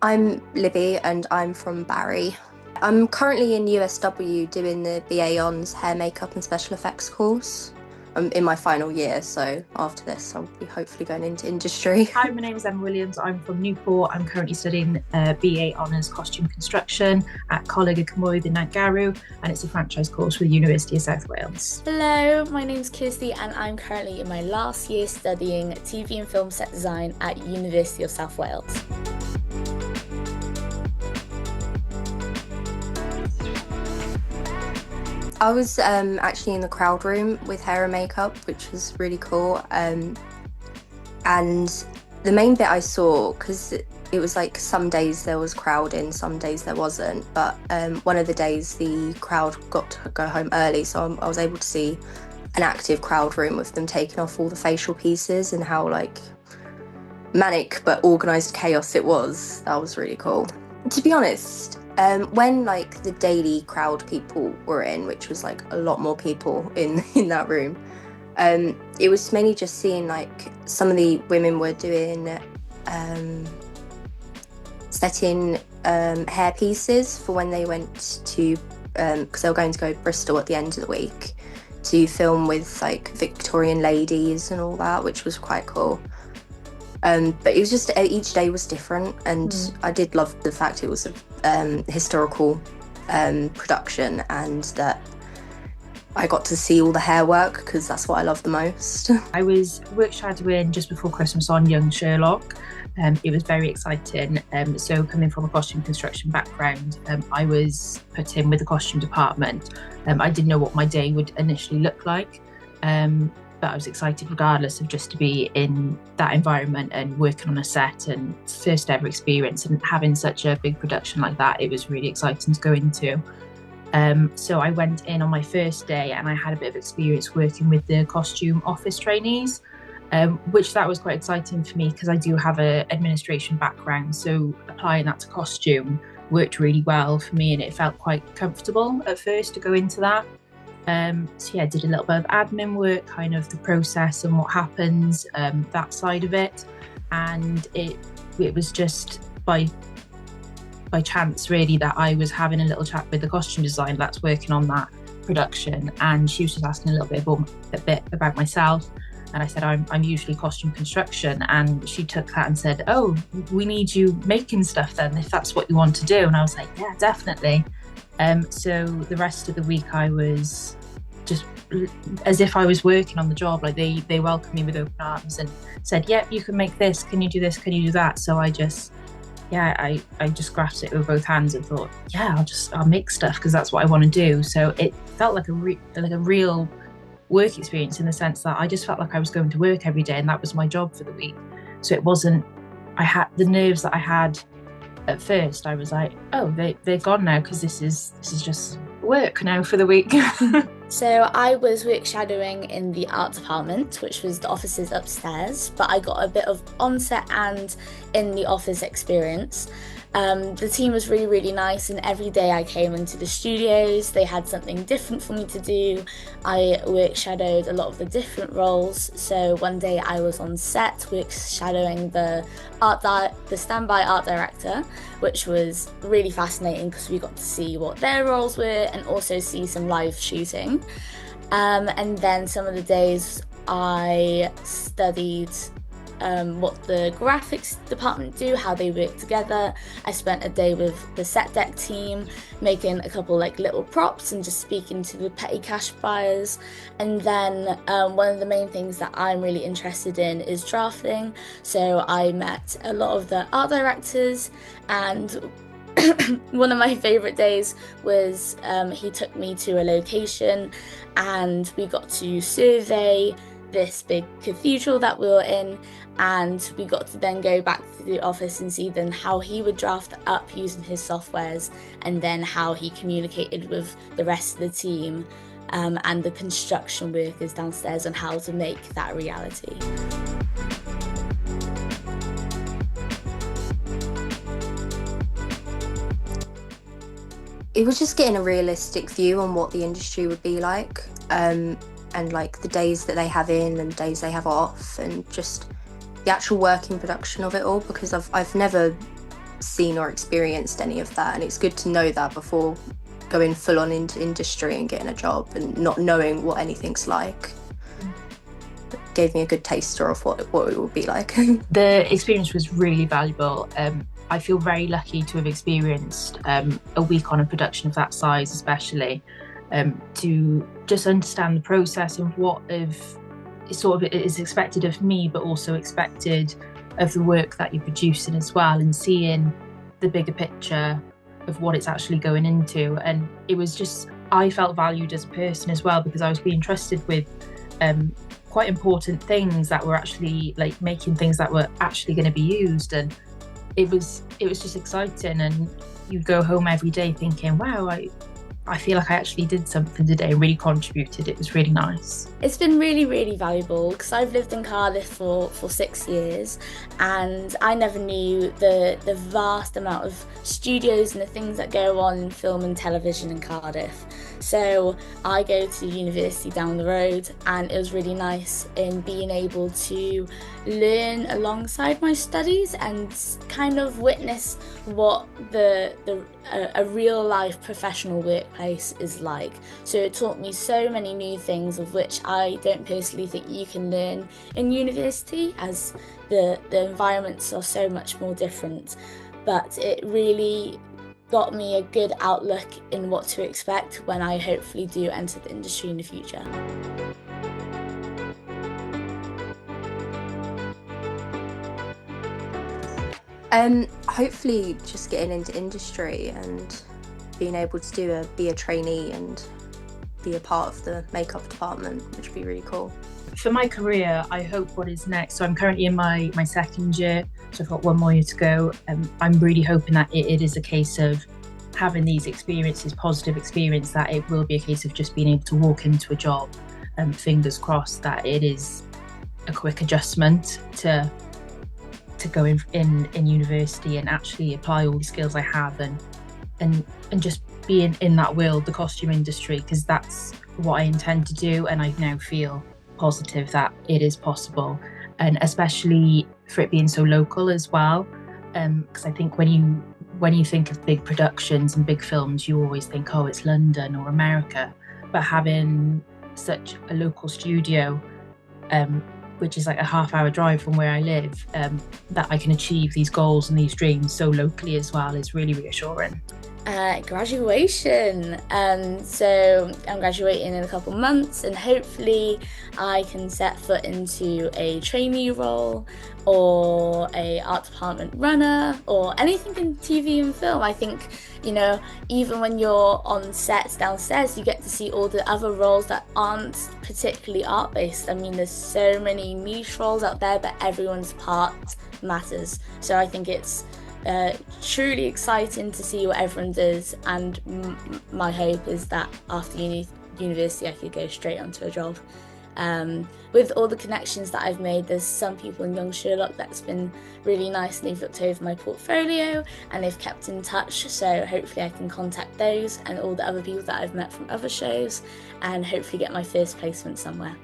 I'm Libby and I'm from Barry. I'm currently in USW doing the BA Hons hair, makeup and special effects course. I'm in my final year, so after this I'll be hopefully going into industry. Hi, my name is Emma Williams. I'm from Newport. I'm currently studying BA Honours Costume Construction at Coleg y Cymroedd in Nantgarw, and it's a franchise course with the University of South Wales. Hello, my name's Kirsty and I'm currently in my last year studying TV and film set design at University of South Wales. I was actually in the crowd room with hair and makeup, which was really cool. And the main bit I saw, because it was like some days there was crowding, some days there wasn't. But one of the days the crowd got to go home early, so I was able to see an active crowd room with them taking off all the facial pieces and how like manic but organised chaos it was. That was really cool. To be honest, when like the daily crowd people were in, which was like a lot more people in that room, it was mainly just seeing like some of the women were doing setting hair pieces for when they went to because they were going to go to Bristol at the end of the week to film with like Victorian ladies and all that, which was quite cool. But it was just each day was different, and I did love the fact it was a historical production and that I got to see all the hair work because that's what I love the most. I was work shadowing just before Christmas on Young Sherlock. It was very exciting. So coming from a costume construction background, I was put in with the costume department. I didn't know what my day would initially look like. But I was excited regardless of just to be in that environment and working on a set, and first ever experience, and having such a big production like that, it was really exciting to go into. So I went in on my first day and I had a bit of experience working with the costume office trainees, which that was quite exciting for me because I do have an administration background, so applying that to costume worked really well for me and it felt quite comfortable at first to go into that. So yeah, I did a little bit of admin work, kind of the process and what happens, that side of it. And it was just by chance really that I was having a little chat with the costume designer that's working on that production, and she was just asking a bit about myself. And I said, I'm usually costume construction, and she took that and said, oh, we need you making stuff then, if that's what you want to do. And I was like, yeah, definitely. So the rest of the week I was just as if I was working on the job. Like they welcomed me with open arms and said, yep, you can make this, can you do this, can you do that? So I just grasped it with both hands and thought, yeah, I'll make stuff because that's what I want to do. So it felt like a real work experience in the sense that I just felt like I was going to work every day and that was my job for the week. So it wasn't, I had the nerves that I had at first. I was like, oh, they're gone now because this is just work now for the week. So I was work shadowing in the art department, which was the offices upstairs, but I got a bit of on-set and in the office experience. The team was really, really nice, and every day I came into the studios, they had something different for me to do. I work shadowed a lot of the different roles. So one day I was on set work shadowing the standby art director, which was really fascinating because we got to see what their roles were and also see some live shooting. And then some of the days I studied what the graphics department do, how they work together. I spent a day with the set deck team making a couple like little props and just speaking to the petty cash buyers. And then one of the main things that I'm really interested in is drafting, so I met a lot of the art directors, and one of my favorite days was he took me to a location and we got to survey this big cathedral that we were in, and we got to then go back to the office and see then how he would draft up using his softwares, and then how he communicated with the rest of the team and the construction workers downstairs on how to make that reality. It was just getting a realistic view on what the industry would be like, and like the days that they have in and days they have off, and just the actual working production of it all, because I've never seen or experienced any of that, and it's good to know that before going full on into industry and getting a job and not knowing what anything's like. Gave me a good taster of what it would be like. The experience was really valuable. I feel very lucky to have experienced a week on a production of that size, especially to just understand the process and what sort of is expected of me, but also expected of the work that you're producing as well, and seeing the bigger picture of what it's actually going into. And it was just, I felt valued as a person as well, because I was being trusted with quite important things that were actually like making things that were actually going to be used. And it was just exciting, and you'd go home every day thinking, wow, I feel like I actually did something today, really contributed. It was really nice. It's been really, really valuable, because I've lived in Cardiff for 6 years, and I never knew the vast amount of studios and the things that go on in film and television in Cardiff. So I go to university down the road, and it was really nice in being able to learn alongside my studies and kind of witness what a real life professional workplace is like. So it taught me so many new things, of which I don't personally think you can learn in university, as the environments are so much more different. But it really got me a good outlook in what to expect when I hopefully do enter the industry in the future. Hopefully just getting into industry and being able to be a trainee and be a part of the makeup department, which would be really cool. For my career, I hope what is next. So I'm currently in my second year, so I've got 1 more year to go. I'm really hoping that it is a case of having these experiences, positive experience, that it will be a case of just being able to walk into a job, and fingers crossed that it is a quick adjustment to go in university and actually apply all the skills I have and just be in that world, the costume industry, because that's what I intend to do. And I now feel positive that it is possible, and especially for it being so local as well, because I think when you think of big productions and big films, you always think, oh, it's London or America. But having such a local studio, which is like a half-hour drive from where I live, that I can achieve these goals and these dreams so locally as well, is really reassuring. Graduation. So I'm graduating in a couple months, and hopefully I can set foot into a trainee role or a art department runner or anything in TV and film. I think, even when you're on sets downstairs, you get to see all the other roles that aren't particularly art-based. I mean, there's so many niche roles out there, but everyone's part matters. So I think it's truly exciting to see what everyone does, and my hope is that after university I could go straight onto a job. With all the connections that I've made, there's some people in Young Sherlock that's been really nice, and they've looked over my portfolio and they've kept in touch, so hopefully I can contact those and all the other people that I've met from other shows and hopefully get my first placement somewhere.